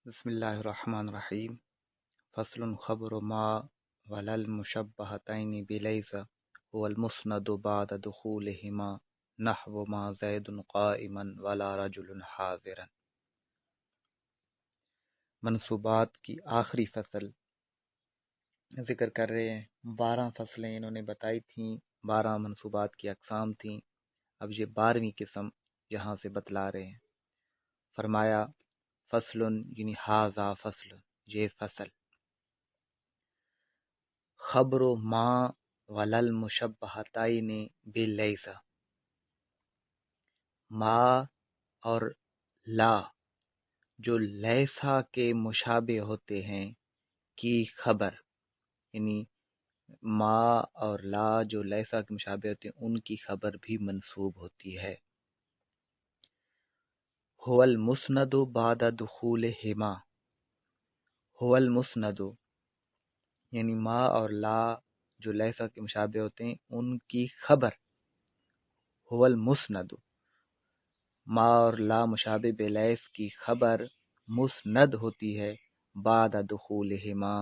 بسم اللہ الرحمن الرحیم فصل خبر ما ولل مشبہتین بلیس هو المسند بعد دخولہما نحو ما زید قائما ولا رجل حاضرا۔ منصوبات کی آخری فصل ذکر کر رہے ہیں۔ 12 فصلیں انہوں نے بتائی تھیں، 12 منصوبات کی اقسام تھیں۔ اب یہ 12ویں قسم یہاں سے بتلا رہے ہیں۔ فرمایا فصل یعنی ہاذا فصل، یہ فصل، خبر ما ولل مشبہتین بلیس، ما اور لا جو لیسا کے مشابہ ہوتے ہیں کی خبر، یعنی ما اور لا جو لیسا کے مشابہ ہوتے ہیں ان کی خبر بھی منسوب ہوتی ہے۔ هو المسند بعد دخولہما، هو المسند یعنی ما اور لا جو لیسا کے مشابہ ہوتے ہیں ان کی خبر، هو المسند، ما اور لا مشابہ بلیس کی خبر مسند ہوتی ہے بعد دخولہما،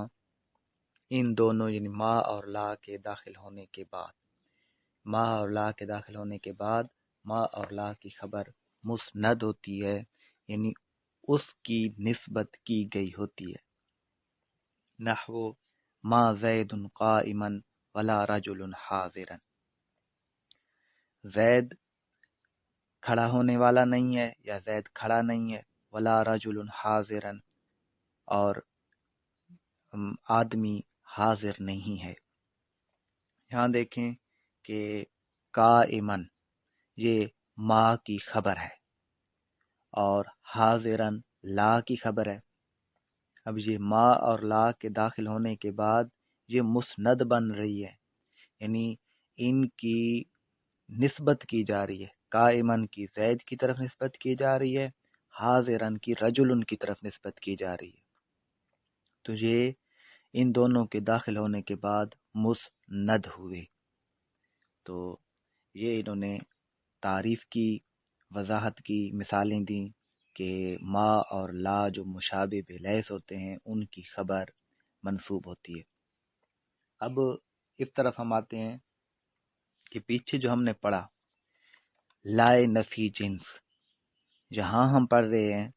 ان دونوں یعنی ما اور لا کے داخل ہونے کے بعد، ما اور لا کے داخل ہونے کے بعد ما اور لا کی خبر مسند ہوتی ہے، یعنی اس کی نسبت کی گئی ہوتی ہے۔ نحو ما زید قائما ولا رجل حاضرا، زید کھڑا ہونے والا نہیں ہے یا زید کھڑا نہیں ہے، ولا رجل حاضرا اور آدمی حاضر نہیں ہے۔ یہاں دیکھیں کہ قائمن یہ ما کی خبر ہے اور حاضرن لا کی خبر ہے۔ اب یہ ما اور لا کے داخل ہونے کے بعد یہ مسند بن رہی ہے، یعنی ان کی نسبت کی جا رہی ہے۔ قائمن کی زید کی طرف نسبت کی جا رہی ہے، حاضرن کی رجل کی طرف نسبت کی جا رہی ہے۔ تو یہ ان دونوں کے داخل ہونے کے بعد مسند ہوئے۔ تو یہ انہوں نے تعریف کی، وضاحت کی، مثالیں دیں کہ ما اور لا جو مشابہ بلیس ہوتے ہیں ان کی خبر منسوب ہوتی ہے۔ اب اس طرف ہم آتے ہیں کہ پیچھے جو ہم نے پڑھا لائے نفی جنس، جہاں ہم پڑھ رہے ہیں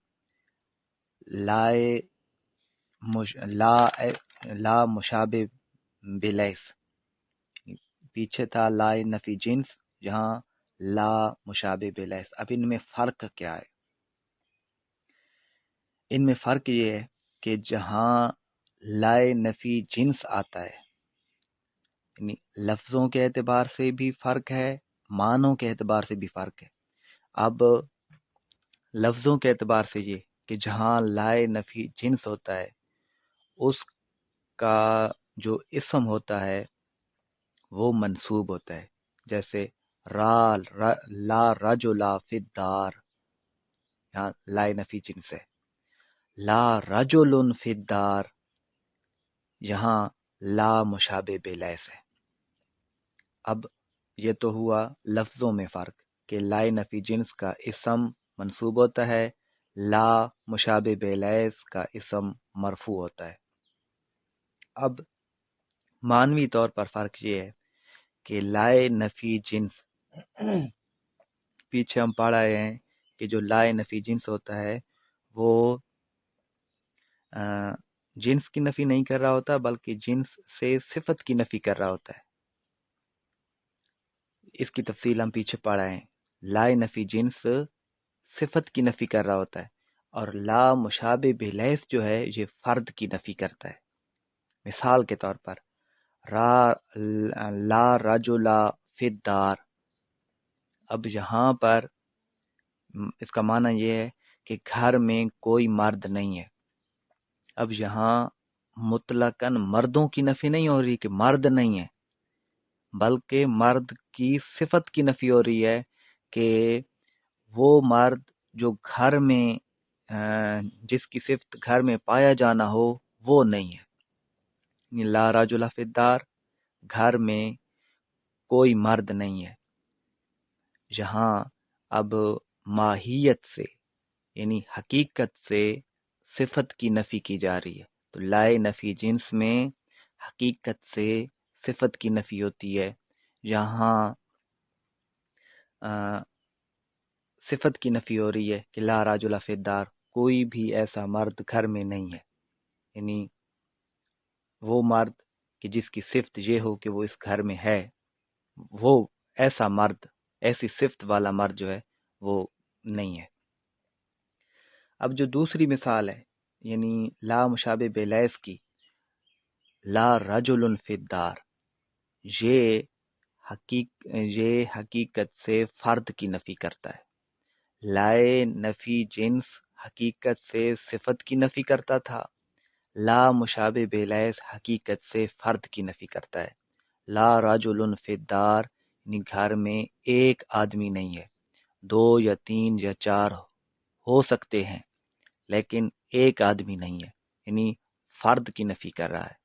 لا مشابہ بلیس، پیچھے تھا لائے نفی جنس جہاں لا مشابہ بلیس۔ اب ان میں فرق کیا ہے؟ ان میں فرق یہ ہے کہ جہاں لائے نفی جنس آتا ہے، یعنی لفظوں کے اعتبار سے بھی فرق ہے، معنوں کے اعتبار سے بھی فرق ہے۔ اب لفظوں کے اعتبار سے یہ کہ جہاں لائے نفی جنس ہوتا ہے اس کا جو اسم ہوتا ہے وہ منصوب ہوتا ہے، جیسے لا رجلا فی الدار، یہاں لائے نفی جنس ہے۔ لا رجل فی الدار، یہاں لا مشابہ بلیس ہے۔ اب یہ تو ہوا لفظوں میں فرق کہ لائے نفی جنس کا اسم منصوب ہوتا ہے، لا مشابہ بلیس کا اسم مرفوع ہوتا ہے۔ اب معنوی طور پر فرق یہ ہے کہ لائے نفی جنس، پیچھے ہم پڑھ رہے ہیں کہ جو لائے نفی جنس ہوتا ہے وہ جنس کی نفی نہیں کر رہا ہوتا بلکہ جنس سے صفت کی نفی کر رہا ہوتا ہے۔ اس کی تفصیل ہم پیچھے پڑھ رہے ہیں۔ لائے نفی جنس صفت کی نفی کر رہا ہوتا ہے اور لا مشابہ بلیس جو ہے یہ فرد کی نفی کرتا ہے۔ مثال کے طور پر لا رجلا فی الدار، اب یہاں پر اس کا معنی یہ ہے کہ گھر میں کوئی مرد نہیں ہے۔ اب یہاں مطلقاً مردوں کی نفی نہیں ہو رہی کہ مرد نہیں ہے، بلکہ مرد کی صفت کی نفی ہو رہی ہے کہ وہ مرد جو گھر میں جس کی صفت گھر میں پایا جانا ہو وہ نہیں ہے۔ لا رجل فی الدار، گھر میں کوئی مرد نہیں ہے۔ یہاں اب ماہیت سے یعنی حقیقت سے صفت کی نفی کی جا رہی ہے، تو لائے نفی جنس میں حقیقت سے صفت کی نفی ہوتی ہے، جہاں صفت کی نفی ہو رہی ہے کہ لا رجل فی الدار، کوئی بھی ایسا مرد گھر میں نہیں ہے، یعنی وہ مرد کہ جس کی صفت یہ ہو کہ وہ اس گھر میں ہے، وہ ایسا مرد، ایسی صفت والا مرد جو ہے وہ نہیں ہے۔ اب جو دوسری مثال ہے یعنی لا مشابہ بلیس کی، لا رجل فی الدار، یہ حقیقت سے فرد کی نفی کرتا ہے۔ لائے نفی جنس حقیقت سے صفت کی نفی کرتا تھا، لا مشابہ بلیس حقیقت سے فرد کی نفی کرتا ہے۔ لا رجل فی الدار یعنی گھر میں ایک آدمی نہیں ہے، 2 یا 3 یا 4 ہو سکتے ہیں لیکن ایک آدمی نہیں ہے، یعنی فرد کی نفی کر رہا ہے۔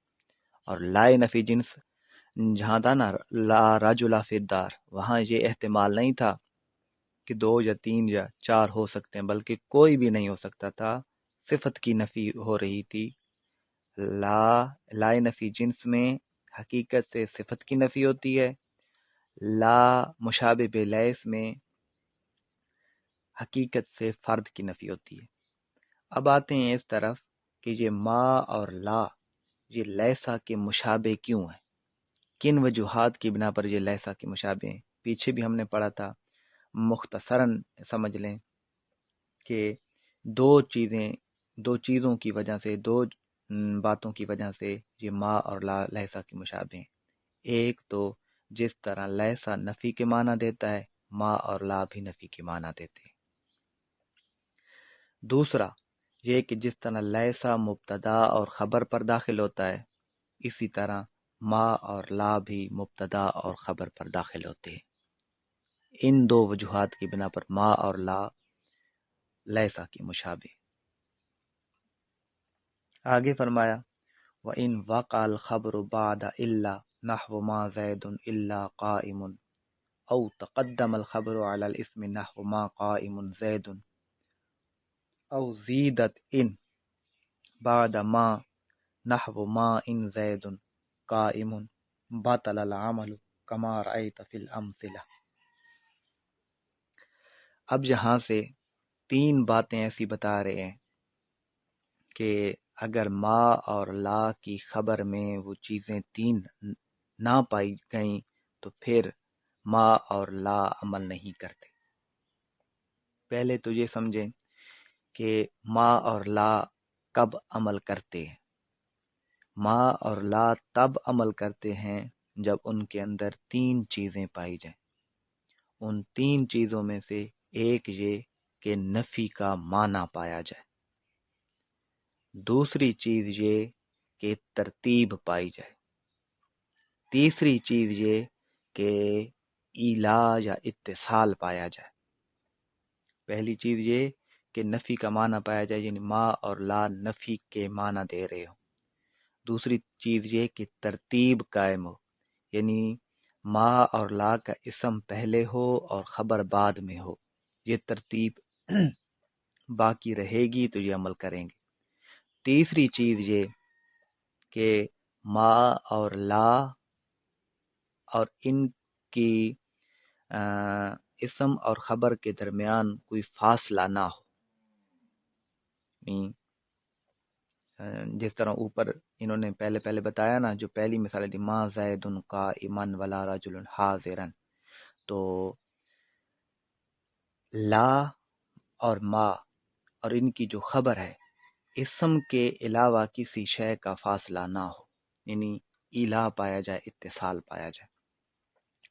اور لائے نفی جنس جہاں تھا نا لا رجل فی الدار، وہاں یہ احتمال نہیں تھا کہ 2 یا 3 یا 4 ہو سکتے ہیں، بلکہ کوئی بھی نہیں ہو سکتا تھا، صفت کی نفی ہو رہی تھی۔ لائے نفی جنس میں حقیقت سے صفت کی نفی ہوتی ہے، لا مشابہ بلیس میں حقیقت سے فرد کی نفی ہوتی ہے۔ اب آتے ہیں اس طرف کہ یہ ما اور لا یہ لیسا کے مشابہ کیوں ہیں، کن وجوہات کی بنا پر یہ لیسا کے مشابہ ہیں۔ پیچھے بھی ہم نے پڑھا تھا، مختصراً سمجھ لیں کہ دو چیزوں کی وجہ سے، 2 باتوں کی وجہ سے یہ ما اور لا لیسا کے مشابہ ہیں۔ ایک تو جس طرح لیسا نفی کے معنی دیتا ہے، ما اور لا بھی نفی کے معنی دیتے ہیں۔ دوسرا یہ کہ جس طرح لیسا مبتدا اور خبر پر داخل ہوتا ہے، اسی طرح ما اور لا بھی مبتدا اور خبر پر داخل ہوتے ہیں۔ ان 2 وجوہات کی بنا پر ما اور لا لیسا کی مشابہ۔ آگے فرمایا وَإِن وَقَعَ الْخَبْرُ بَعْدَ إِلَّا نَحْوُ مَا زَيْدٌ إِلَّا قَائِمٌ أَوْ تَقَدَّمَ الْخَبْرُ عَلَى الْإِسْمِ نَحْوُ مَا قَائِمٌ زَيْدٌ أَوْ زِيدَتْ إِن بعد ما نحو ما إن زيد قائم بطل العمل كما رأيت في الأمثلة۔ اب یہاں سے 3 باتیں ایسی بتا رہے ہیں کہ اگر ما اور لا کی خبر میں وہ چیزیں 3 نہ پائی گئیں تو پھر ما اور لا عمل نہیں کرتے۔ پہلے تو یہ سمجھیں کہ ما اور لا کب عمل کرتے ہیں۔ ما اور لا تب عمل کرتے ہیں جب ان کے اندر 3 چیزیں پائی جائیں۔ ان 3 چیزوں میں سے ایک یہ کہ نفی کا معنی پایا جائے، دوسری چیز یہ کہ ترتیب پائی جائے، تیسری چیز یہ کہ ایلا یا اتصال پایا جائے۔ پہلی چیز یہ کہ نفی کا معنی پایا جائے، یعنی ما اور لا نفی کے معنی دے رہے ہوں۔ دوسری چیز یہ کہ ترتیب قائم ہو، یعنی ما اور لا کا اسم پہلے ہو اور خبر بعد میں ہو، یہ ترتیب باقی رہے گی تو یہ عمل کریں گے۔ تیسری چیز یہ کہ ما اور لا اور ان کی اسم اور خبر کے درمیان کوئی فاصلہ نہ ہو، جس طرح اوپر انہوں نے پہلے بتایا نا، جو پہلی مثال دی ما زید قائما ولا رجل حاضرا، تو لا اور ما اور ان کی جو خبر ہے اسم کے علاوہ کسی شے کا فاصلہ نہ ہو، یعنی ایلا پایا جائے، اتصال پایا جائے۔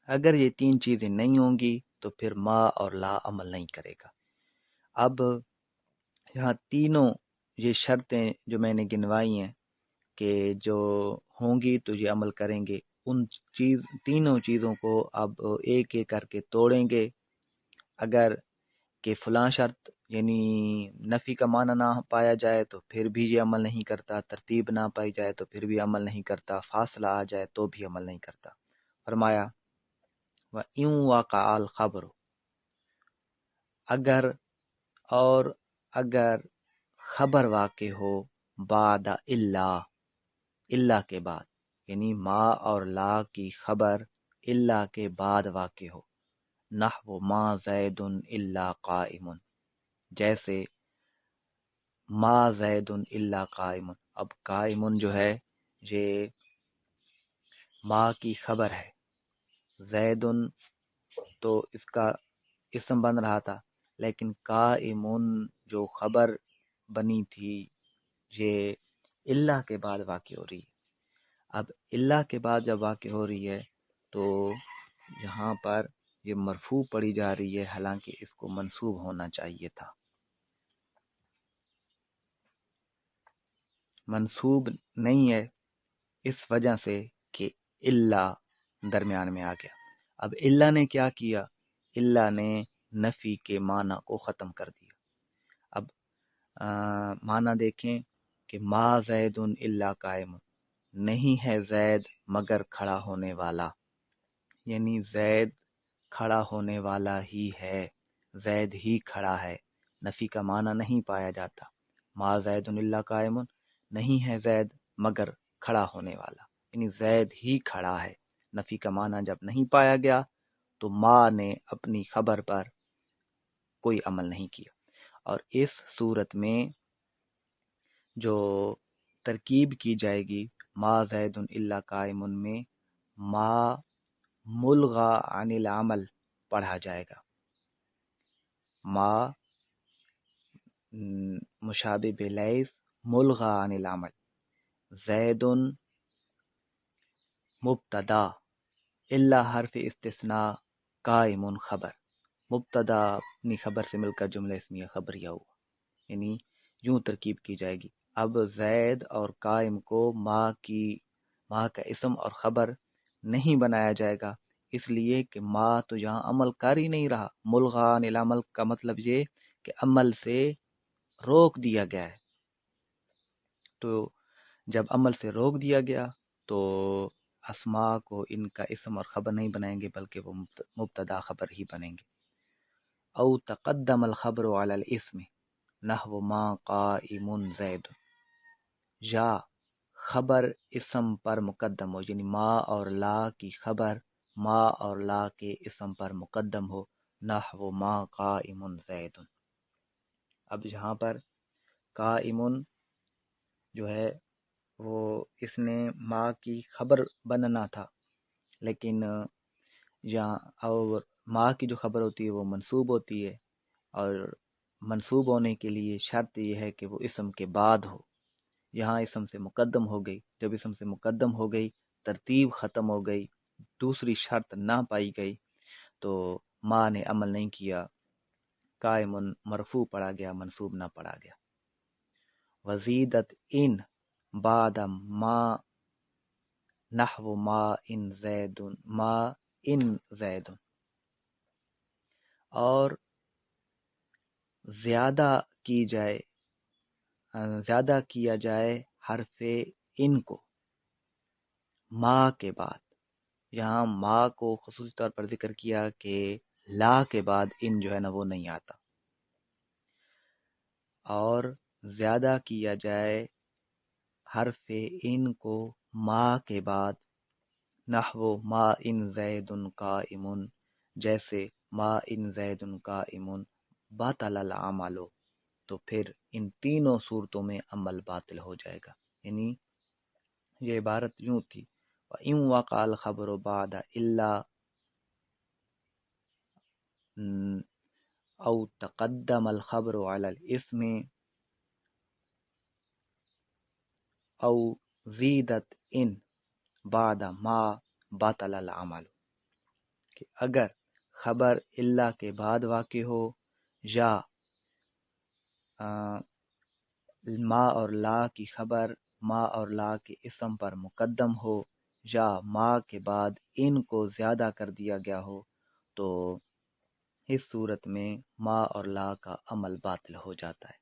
اگر یہ 3 چیزیں نہیں ہوں گی تو پھر ما اور لا عمل نہیں کرے گا۔ اب یہاں تینوں یہ شرطیں جو میں نے گنوائی ہیں کہ جو ہوں گی تو یہ عمل کریں گے، ان تینوں چیزوں کو اب ایک ایک کر کے توڑیں گے۔ اگر کہ فلاں شرط یعنی نفی کا معنی نہ پایا جائے تو پھر بھی یہ عمل نہیں کرتا، ترتیب نہ پائی جائے تو پھر بھی عمل نہیں کرتا، فاصلہ آ جائے تو بھی عمل نہیں کرتا۔ فرمایا وَإِن وَقَعَ الْخَبْرُ، اگر خبر واقع ہو بعد اللہ کے بعد، یعنی ما اور لا کی خبر اللہ کے بعد واقع ہو، نحو ما زید الا قائم، جیسے ما زید الا قائم۔ اب قائم جو ہے یہ ما کی خبر ہے، زید تو اس کا اسم بن رہا تھا، لیکن قائم جو خبر بنی تھی یہ اللہ کے بعد واقع ہو رہی ہے۔ اب اللہ کے بعد جب واقع ہو رہی ہے تو یہاں پر یہ مرفوع پڑھی جا رہی ہے، حالانکہ اس کو منصوب ہونا چاہیے تھا۔ منصوب نہیں ہے اس وجہ سے کہ اللہ درمیان میں آ گیا۔ اب اللہ نے کیا کیا؟ اللہ نے نفی کے معنی کو ختم کر دیا۔ اب معنی دیکھیں کہ ما زید الا قائم، نہیں ہے زید مگر کھڑا ہونے والا، یعنی زید کھڑا ہونے والا ہی ہے، زید ہی کھڑا ہے، نفی کا معنی نہیں پایا جاتا۔ ما زید الا قائم، نہیں ہے زید مگر کھڑا ہونے والا، یعنی زید ہی کھڑا ہے، نفی کا معنی جب نہیں پایا گیا تو ما نے اپنی خبر پر کوئی عمل نہیں کیا۔ اور اس صورت میں جو ترکیب کی جائے گی ما زید الا قائم میں، ما ملغا عن العمل پڑھا جائے گا، ما مشابہ بلیس ملغا عن العمل، زید مبتدا الا حرف استثناء قائم خبر، مبتدا اپنی خبر سے مل کر جملہ اسمیہ خبریہ ہوا، یعنی یوں ترکیب کی جائے گی۔ اب زید اور قائم کو ما کا اسم اور خبر نہیں بنایا جائے گا، اس لیے کہ ما تو یہاں عمل کر ہی نہیں رہا۔ ملغا عن العمل کا مطلب یہ کہ عمل سے روک دیا گیا ہے، تو جب عمل سے روک دیا گیا تو اسماء کو ان کا اسم اور خبر نہیں بنائیں گے، بلکہ وہ مبتدا خبر ہی بنیں گے۔ او تقدم الخبر علی الاسم نحو ما قائم زید، یا خبر اسم پر مقدم ہو، یعنی ما اور لا کی خبر ما اور لا کے اسم پر مقدم ہو، نحو ما قائم زید۔ اب یہاں پر قائم جو ہے وہ اس نے ما کی خبر بننا تھا، لیکن یہاں اور ما کی جو خبر ہوتی ہے وہ منصوب ہوتی ہے، اور منصوب ہونے کے لیے شرط یہ ہے کہ وہ اسم کے بعد ہو۔ یہاں اسم سے مقدم ہو گئی، جب اسم سے مقدم ہو گئی ترتیب ختم ہو گئی، دوسری شرط نہ پائی گئی تو ما نے عمل نہیں کیا، قائم مرفوع پڑھا گیا، منصوب نہ پڑھا گیا۔ وزیدت ان بعد ما نحو ما ان زید، اور زیادہ کیا جائے حرف ان کو ما کے بعد۔ یہاں ما کو خصوصی طور پر ذکر کیا کہ لا کے بعد ان جو ہے نا وہ نہیں آتا، اور زیادہ کیا جائے حرف ان کو ما کے بعد، نحو ما ان زید قائم، جیسے ما ان زید قائم باطل العمل، تو پھر ان تینوں صورتوں میں عمل باطل ہو جائے گا۔ یعنی یہ عبارت یوں تھی، وَإِن وَقَعَ الْخَبْرُ بَعْدَ إِلَّا أَوْ تَقَدَّمَ الْخَبْرُ عَلَى الْإِسْمِ أَوْ زِيدَتْ إِن بعد ما باطل العمل، کہ اگر خبر اللہ کے بعد واقع ہو، یا ما اور لا کی خبر ما اور لا کے اسم پر مقدم ہو، یا ما کے بعد ان کو زیادہ کر دیا گیا ہو، تو اس صورت میں ما اور لا کا عمل باطل ہو جاتا ہے۔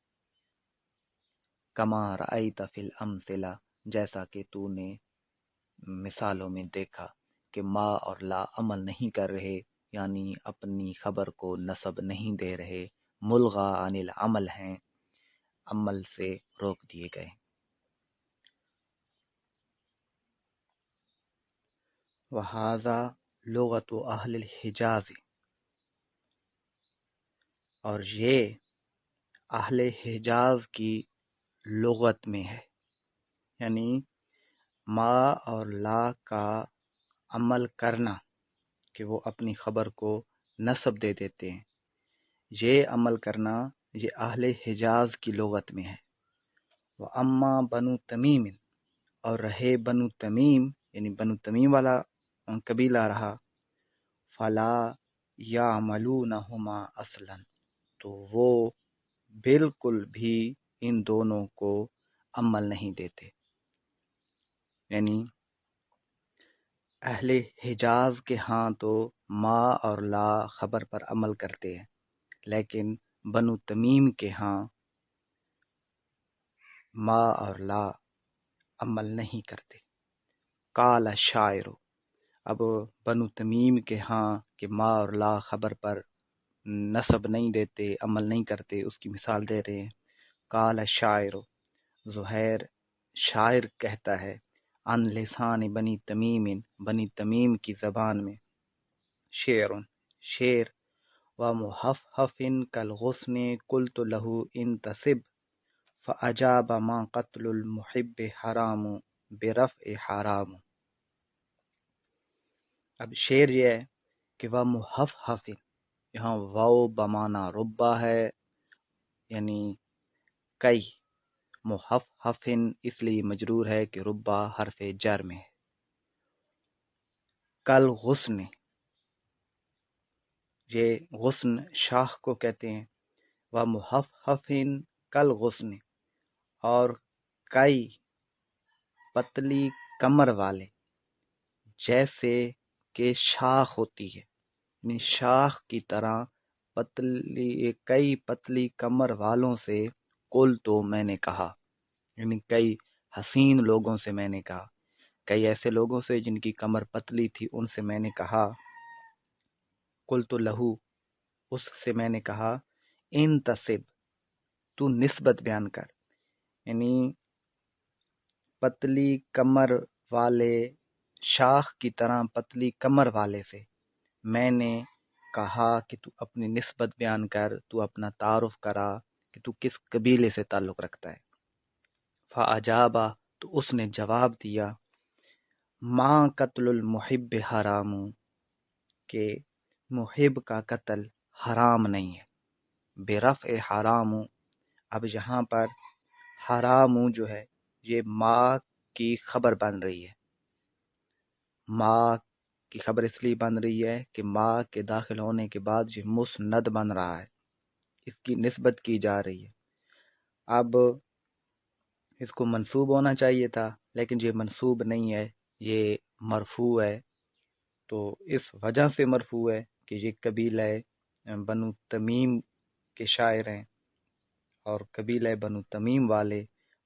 کما رأیت فی الامثلہ، جیسا کہ تو نے مثالوں میں دیکھا کہ ما اور لا عمل نہیں کر رہے، یعنی اپنی خبر کو نصب نہیں دے رہے، ملغا عن العمل ہیں، عمل سے روک دیے گئے ہیں۔ وَهَذَا لُغَةُ أَهْلِ الْحِجَازِ، اور یہ اہل حجاز کی لغت میں ہے، یعنی ما اور لا کا عمل کرنا کہ وہ اپنی خبر کو نصب دے دیتے ہیں، یہ عمل کرنا یہ اہل حجاز کی لغت میں ہے۔ وَأَمَّا بنو تمیم، اور رہے بنو تمیم یعنی بنو تمیم والا قبیلہ رہا، فلا یعملونہما اصلا، تو وہ بالکل بھی ان دونوں کو عمل نہیں دیتے، یعنی اہل حجاز کے ہاں تو ما اور لا خبر پر عمل کرتے ہیں، لیکن بنو تمیم کے ہاں ما اور لا عمل نہیں کرتے۔ قال الشاعر، اب بنو تمیم کے ہاں کہ ما اور لا خبر پر نصب نہیں دیتے، عمل نہیں کرتے، اس کی مثال دے رہے ہیں۔ قال الشاعر، زہیر شاعر کہتا ہے، عن لسان بنی تمیم، بنی تمیم کی زبان میں، شعر، ومحفحف کالغصن قلت له انتصب فأجاب ما قتل المحب حرام برفع حرام۔ اب شعر یہ ہے کہ وہ محفحف، یہاں واو بمانا ربا ہے، یعنی کئی، محفحف اس لیے مجرور ہے کہ ربا حرف جر میں ہے۔ کل غصن، یہ غصن شاخ کو کہتے ہیں، وہ محفحف کل غصن، اور کئی پتلی کمر والے جیسے کہ شاخ ہوتی ہے، یعنی شاخ کی طرح پتلی، کئی پتلی کمر والوں سے قل تو میں نے کہا، یعنی کئی حسین لوگوں سے میں نے کہا، کئی ایسے لوگوں سے جن کی کمر پتلی تھی ان سے میں نے کہا، قلت لہو، اس سے میں نے کہا، انتصب، تو نسبت بیان کر، یعنی پتلی کمر والے، شاخ کی طرح پتلی کمر والے سے میں نے کہا کہ تو اپنی نسبت بیان کر، تو اپنا تعارف کرا کہ تو کس قبیلے سے تعلق رکھتا ہے۔ فاجابا، تو اس نے جواب دیا، ما قتل المحب حرام، کہ محب کا قتل حرام نہیں ہے، برفع حرام، اب یہاں پر حرام جو ہے یہ ما کی خبر بن رہی ہے، ما کی خبر اس لیے بن رہی ہے کہ ما کے داخل ہونے کے بعد یہ مسند بن رہا ہے، اس کی نسبت کی جا رہی ہے۔ اب اس کو منصوب ہونا چاہیے تھا لیکن یہ منصوب نہیں ہے، یہ مرفوع ہے، تو اس وجہ سے مرفوع ہے کہ یہ قبیلہ بنو تمیم کے شاعر ہیں، اور قبیلہ بنو تمیم والے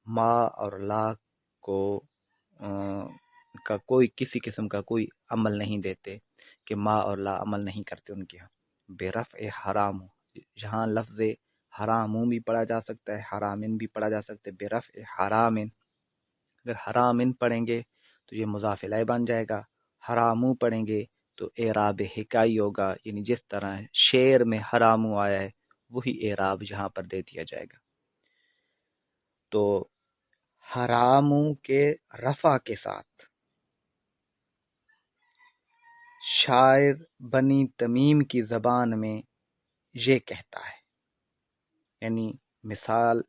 ما اور لا کو کا کوئی کسی قسم کا کوئی عمل نہیں دیتے، کہ ما اور لا عمل نہیں کرتے ان کے ہاں۔ برفع حرام، جہاں لفظ حرامون بھی پڑھا جا سکتا ہے، حرامن بھی پڑھا جا سکتا ہے، برفع حرامن، اگر حرامن پڑھیں گے تو یہ مضاف الیہ بن جائے گا، حرامو پڑھیں گے تو اعراب حکائی ہوگا، یعنی جس طرح شعر میں حرامو آیا ہے وہی اعراب یہاں پر دے دیا جائے گا۔ تو حرامو کے رفع کے ساتھ شاعر بنی تمیم کی زبان میں یہ کہتا ہے، یعنی مثال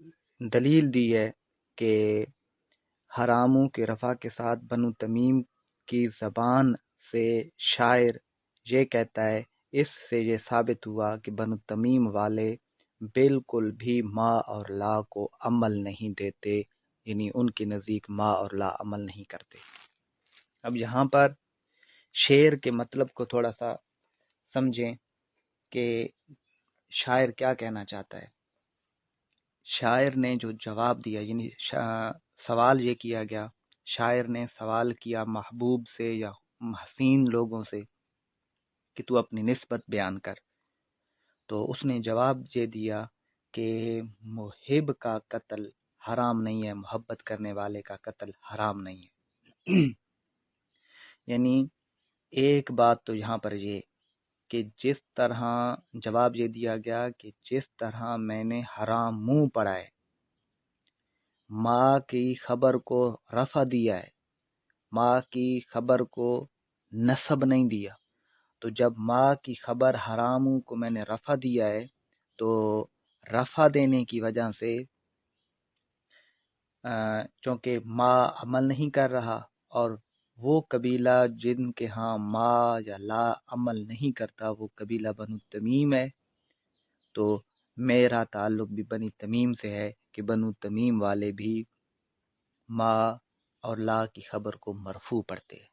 دلیل دی ہے کہ حرامو کے رفع کے ساتھ بنو تمیم کی زبان سے شاعر یہ کہتا ہے، اس سے یہ ثابت ہوا کہ بنو تمیم والے بالکل بھی ما اور لا کو عمل نہیں دیتے، یعنی ان کے نزدیک ما اور لا عمل نہیں کرتے۔ اب یہاں پر شعر کے مطلب کو تھوڑا سا سمجھیں کہ شاعر کیا کہنا چاہتا ہے۔ شاعر نے جو جواب دیا، یعنی سوال یہ کیا گیا، شاعر نے سوال کیا محبوب سے یا حسین لوگوں سے کہ تو اپنی نسبت بیان کر، تو اس نے جواب یہ دیا کہ محب کا قتل حرام نہیں ہے، محبت کرنے والے کا قتل حرام نہیں ہے۔ یعنی ایک بات تو یہاں پر یہ کہ جس طرح جواب یہ دیا گیا کہ جس طرح میں نے حرام منہ پڑا ہے، ماں کی خبر کو رفع دیا ہے، ماں کی خبر کو نسب نہیں دیا، تو جب ماں کی خبر حراموں کو میں نے رفع دیا ہے تو رفع دینے کی وجہ سے چونکہ ماں عمل نہیں کر رہا اور وہ قبیلہ جن کے ہاں ماں یا لا عمل نہیں کرتا وہ قبیلہ بنو تمیم ہے، تو میرا تعلق بھی بنی تمیم سے ہے کہ بنو تمیم والے بھی ماں اور لا کی خبر کو مرفوع پڑھتے ہیں۔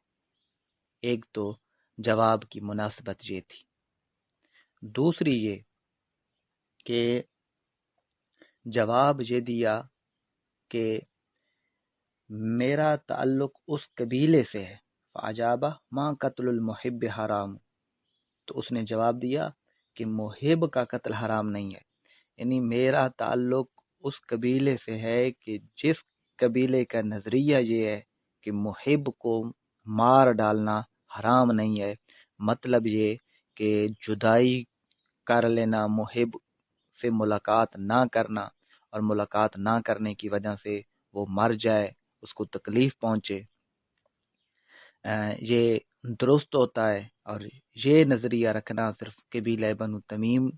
ایک تو جواب کی مناسبت یہ تھی، دوسری یہ کہ جواب یہ دیا کہ میرا تعلق اس قبیلے سے ہے، فعجابہ ماں قتل المحب حرام، تو اس نے جواب دیا کہ محب کا قتل حرام نہیں ہے، یعنی میرا تعلق اس قبیلے سے ہے کہ جس قبیلے کا نظریہ یہ ہے کہ محب کو مار ڈالنا حرام نہیں ہے، مطلب یہ کہ جدائی کر لینا، محب سے ملاقات نہ کرنا اور ملاقات نہ کرنے کی وجہ سے وہ مر جائے، اس کو تکلیف پہنچے، یہ درست ہوتا ہے۔ اور یہ نظریہ رکھنا صرف قبیلہ بنو تمیم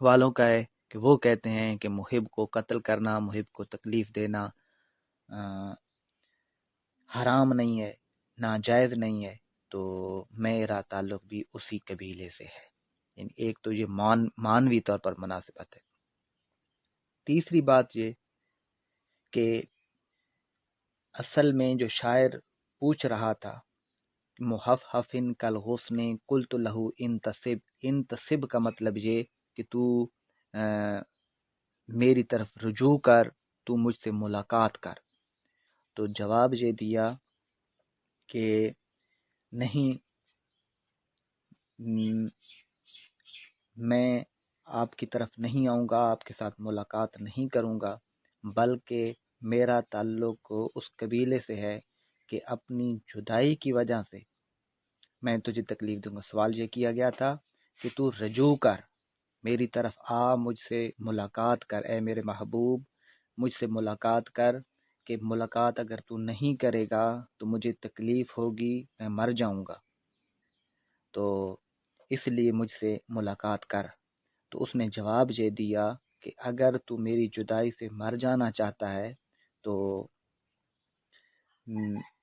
والوں کا ہے کہ وہ کہتے ہیں کہ محب کو قتل کرنا، محب کو تکلیف دینا حرام نہیں ہے، ناجائز نہیں ہے، تو میرا تعلق بھی اسی قبیلے سے ہے۔ یعنی ایک تو یہ مانوی طور پر مناسبت ہے۔ تیسری بات یہ کہ اصل میں جو شاعر پوچھ رہا تھا محفحفن کالغصن قلت لہو انتصب کا مطلب یہ کہ تو میری طرف رجوع کر، تو مجھ سے ملاقات کر، تو جواب یہ دیا کہ نہیں، میں آپ کی طرف نہیں آؤں گا، آپ کے ساتھ ملاقات نہیں کروں گا، بلکہ میرا تعلق اس قبیلے سے ہے کہ اپنی جدائی کی وجہ سے میں تجھے تکلیف دوں گا۔ سوال یہ کیا گیا تھا کہ تو رجوع کر، میری طرف آ، مجھ سے ملاقات کر، اے میرے محبوب مجھ سے ملاقات کر، کہ ملاقات اگر تو نہیں کرے گا تو مجھے تکلیف ہوگی، میں مر جاؤں گا، تو اس لیے مجھ سے ملاقات کر۔ تو اس نے جواب یہ دیا کہ اگر تو میری جدائی سے مر جانا چاہتا ہے تو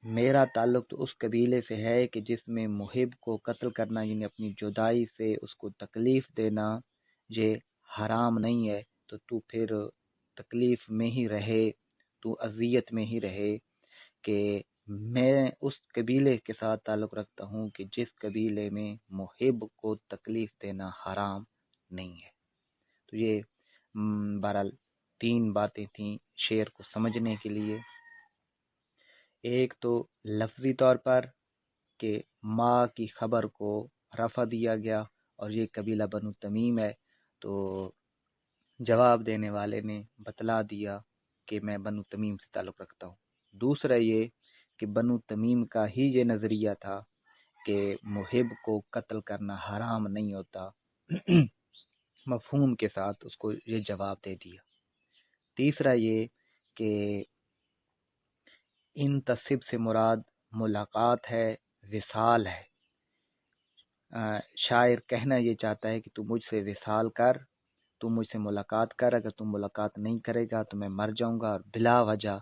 میرا تعلق تو اس قبیلے سے ہے کہ جس میں محب کو قتل کرنا یعنی اپنی جدائی سے اس کو تکلیف دینا یہ حرام نہیں ہے، تو پھر تکلیف میں ہی رہے، تو اذیت میں ہی رہے، کہ میں اس قبیلے کے ساتھ تعلق رکھتا ہوں کہ جس قبیلے میں محب کو تکلیف دینا حرام نہیں ہے۔ تو یہ بہرحال 3 باتیں تھیں شعر کو سمجھنے کے لیے۔ ایک تو لفظی طور پر کہ ماں کی خبر کو رفع دیا گیا اور یہ قبیلہ بنو تمیم ہے، تو جواب دینے والے نے بتلا دیا کہ میں بنو تمیم سے تعلق رکھتا ہوں۔ دوسرا یہ کہ بنو تمیم کا ہی یہ نظریہ تھا کہ محب کو قتل کرنا حرام نہیں ہوتا، مفہوم کے ساتھ اس کو یہ جواب دے دیا۔ تیسرا یہ کہ انتصب سے مراد ملاقات ہے، وصال ہے، شاعر کہنا یہ چاہتا ہے کہ تو مجھ سے وصال کر، تو مجھ سے ملاقات کر، اگر تم ملاقات نہیں کرے گا تو میں مر جاؤں گا، اور بلا وجہ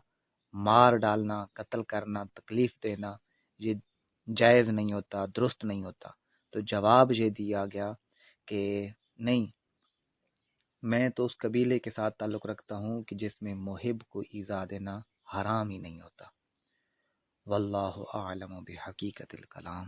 مار ڈالنا، قتل کرنا، تکلیف دینا یہ جائز نہیں ہوتا، درست نہیں ہوتا۔ تو جواب یہ دیا گیا کہ نہیں، میں تو اس قبیلے کے ساتھ تعلق رکھتا ہوں کہ جس میں محب کو ایذا دینا حرام ہی نہیں ہوتا۔ واللہ اعلم بحقیقت الکلام۔